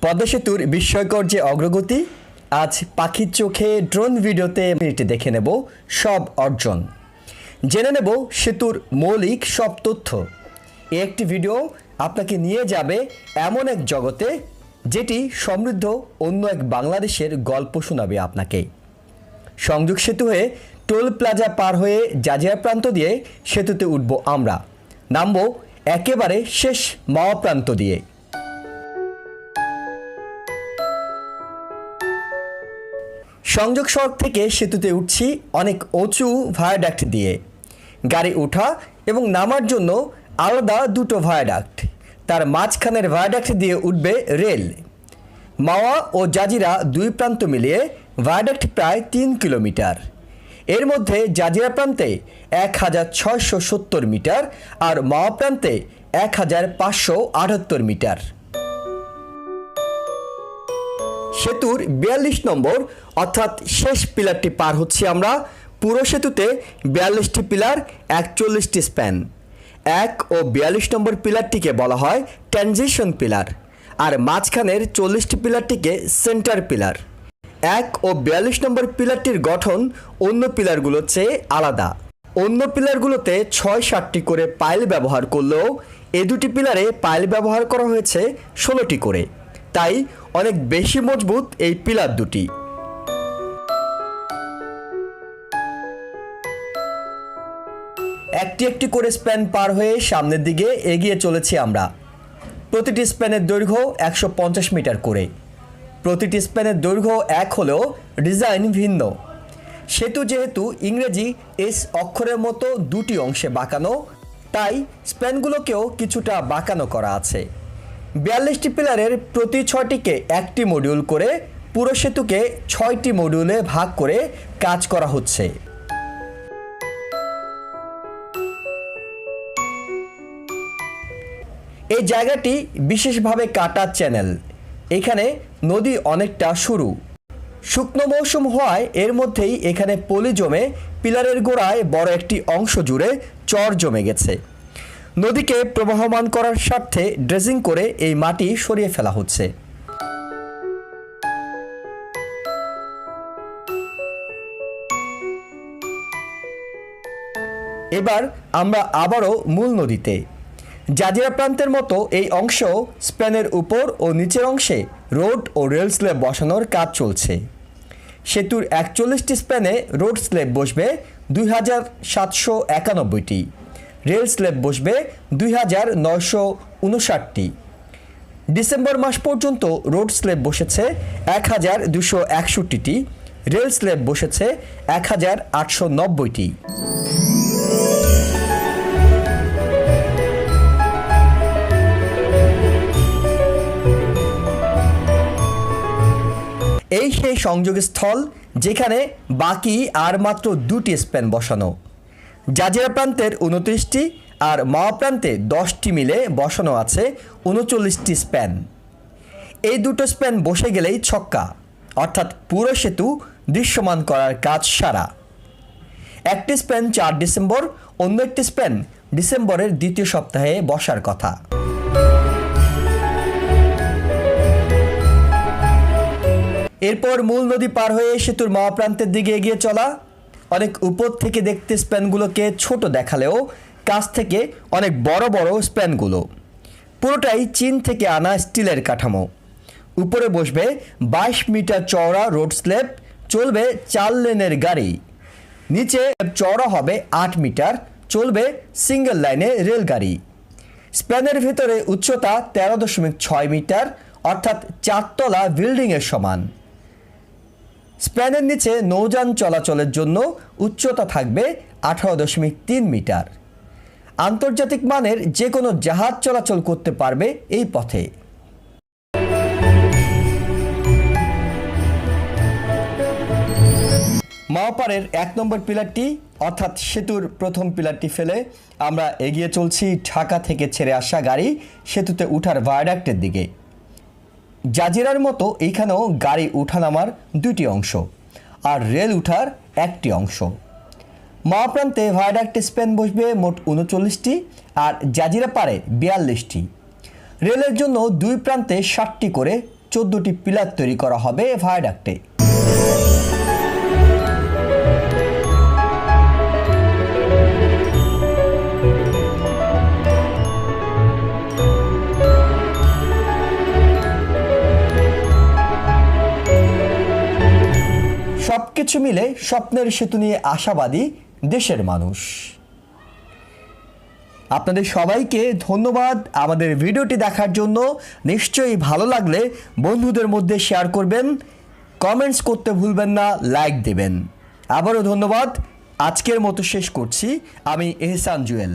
পদ্মা সেতুর বিস্ময়কর যে অগ্রগতি, আজ পাখির চোখে ড্রোন ভিডিওতে মিনিটে দেখে নেব সব অর্জন, জেনে নেব সেতুর মৌলিক সব তথ্য। একটি ভিডিও আপনাকে নিয়ে যাবে এমন এক জগতে যেটি সমৃদ্ধ অন্য এক বাংলাদেশের গল্প শোনাবে আপনাকে। সংযোগ সেতু হয়ে টোল প্লাজা পার হয়ে জাজিরা প্রান্ত দিয়ে সেতুতে উঠব আমরা, নামব একেবারে শেষ মাওয়া প্রান্ত দিয়ে। সংযোগ সড়ক থেকে সেতুতে উঠছি অনেক উঁচু ভায়াডাক্ট দিয়ে। গাড়ি ওঠা এবং নামার জন্য আলাদা দুটো ভায়াডাক্ট, তার মাঝখানের ভায়াডাক্ট দিয়ে উঠবে রেল। মাওয়া ও জাজিরা দুই প্রান্ত মিলিয়ে ভায়াডাক্ট প্রায় 3 কিলোমিটার। এর মধ্যে জাজিরা প্রান্তে 1670 মিটার আর মাওয়া প্রান্তে 1578 মিটার। সেতুর 42 নম্বর অর্থাৎ শেষ পিলারটি পার হচ্ছি আমরা। পুরো সেতুতে 42টি পিলার, 41টি স্প্যান। 1 ও 42 নম্বর পিলারটিকে বলা হয় ট্রানজিশন পিলার, আর মাঝখানের 40টি পিলারটিকে সেন্টার পিলার। 1 ও 42 নম্বর পিলারটির গঠন অন্য পিলারগুলোর চেয়ে আলাদা। অন্য পিলারগুলোতে 6-7টি করে পাইল ব্যবহার করলেও এ দুটি পিলারে পাইল ব্যবহার করা হয়েছে 16টি করে, তাই অনেক বেশি মজবুত এই পিলার দুটি। একটি একটি করে স্প্যান পার হয়ে সামনের দিকে এগিয়ে চলেছি আমরা। প্রতিটি স্প্যানের দৈর্ঘ্য 150 মিটার করে। প্রতিটি স্প্যানের দৈর্ঘ্য এক হলেও ডিজাইন ভিন্ন। সেতু যেহেতু ইংরেজি এস অক্ষরের মতো দুটি অংশে বাঁকানো, তাই স্প্যানগুলোকেও কিছুটা বাঁকানো করা আছে। 42টি পিলারের প্রতি 6টিকে একটি মডিউল করে পুরো সেতুকে 6টি মডিউলে ভাগ করে কাজ করা হচ্ছে। এই জায়গাটি বিশেষভাবে কাটা চ্যানেল। এখানে নদী অনেকটা সরু। শুকনো মৌসুম হওয়ায় এর মধ্যেই এখানে পলি জমে পিলারের গোড়ায় বড় একটি অংশ জুড়ে চর জমে গেছে। নদীকে প্রবাহমান করার স্বার্থে ড্রেজিং করে এই মাটি সরিয়ে ফেলা হচ্ছে। এবার আমরা আবারও মূল নদীতে। জাজিরা প্রান্তের মতো এই অংশ স্প্যানের উপর ও নিচের অংশে রোড ও রেল স্ল্যাব বসানোর কাজ চলছে। সেতুর 41টি স্প্যানে রোড স্ল্যাব বসবে 2791টি, রেল স্ল্যাব বসবে 2959টি। ডিসেম্বর মাস পর্যন্ত রোড স্ল্যাব বসেছে 1261টি, রেল স্ল্যাব বসেছে 1890টি। এই সেই সংযোগস্থল যেখানে বাকি আর মাত্র 2টি স্প্যান বসানো। জাজিরা প্রান্তের 29টি আর মাওয়া প্রান্তে 10টি মিলে বসানো আছে 39টি স্প্যান। এই দুটো স্প্যান বসে গেলেই ছক্কা, অর্থাৎ পুরো সেতু দৃশ্যমান করার কাজ সারা। একটি স্প্যান 4 ডিসেম্বর, অন্য একটি স্প্যান ডিসেম্বরের দ্বিতীয় সপ্তাহে বসার কথা। এরপর মূল নদী পার হয়ে সেতুর মাওয়া প্রান্তের দিকে এগিয়ে চলা। অনেক উপর থেকে দেখতে স্প্যানগুলোকে ছোট দেখালেও কাছ থেকে অনেক বড় বড় স্প্যানগুলো। পুরোটাই চীন থেকে আনা স্টিলের কাঠামো। উপরে বসবে 22 মিটার চওড়া রোড স্ল্যাব, চলবে 4 লেনের গাড়ি। নিচে চওড়া হবে 8 মিটার, চলবে সিঙ্গেল লাইনে রেলগাড়ি। স্প্যানের ভেতরে উচ্চতা 13.6 মিটার, অর্থাৎ 4 তলা বিল্ডিংয়ের সমান। স্প্যানের নিচে নৌযান চলাচলের জন্য উচ্চতা থাকবে 18.3 মিটার। আন্তর্জাতিক মানের যে কোনো জাহাজ চলাচল করতে পারবে এই পথে। মাওয়াপাড়ের 1 নম্বর পিলারটি অর্থাৎ সেতুর প্রথম পিলারটি ফেলে আমরা এগিয়ে চলছি ঢাকা থেকে ছেড়ে আসা গাড়ি সেতুতে উঠার ভায়াডাক্টের দিকে। জাজিরার মতো এইখানেও গাড়ি উঠানামার 2টি অংশ আর রেল উঠার 1টি অংশ। মাওয়া প্রান্তে ভায়াডাক্টে স্প্যান বসবে মোট 39টি আর জাজিরা পাড়ে 42টি। রেলের জন্য দুই প্রান্তে 7টি করে 14টি পিলার তৈরি করা হবে ভায়াডাক্টে। সবকিছু মিলে স্বপ্নের সেতু নিয়ে আশাবাদী দেশের মানুষ। আপনাদের সবাইকে ধন্যবাদ আমাদের ভিডিওটি দেখার জন্য। নিশ্চয়ই ভালো লাগলে বন্ধুদের মধ্যে শেয়ার করবেন, কমেন্টস করতে ভুলবেন না, লাইক দেবেন। আবারও ধন্যবাদ। আজকের মতো শেষ করছি। আমি এহসান জুয়েল।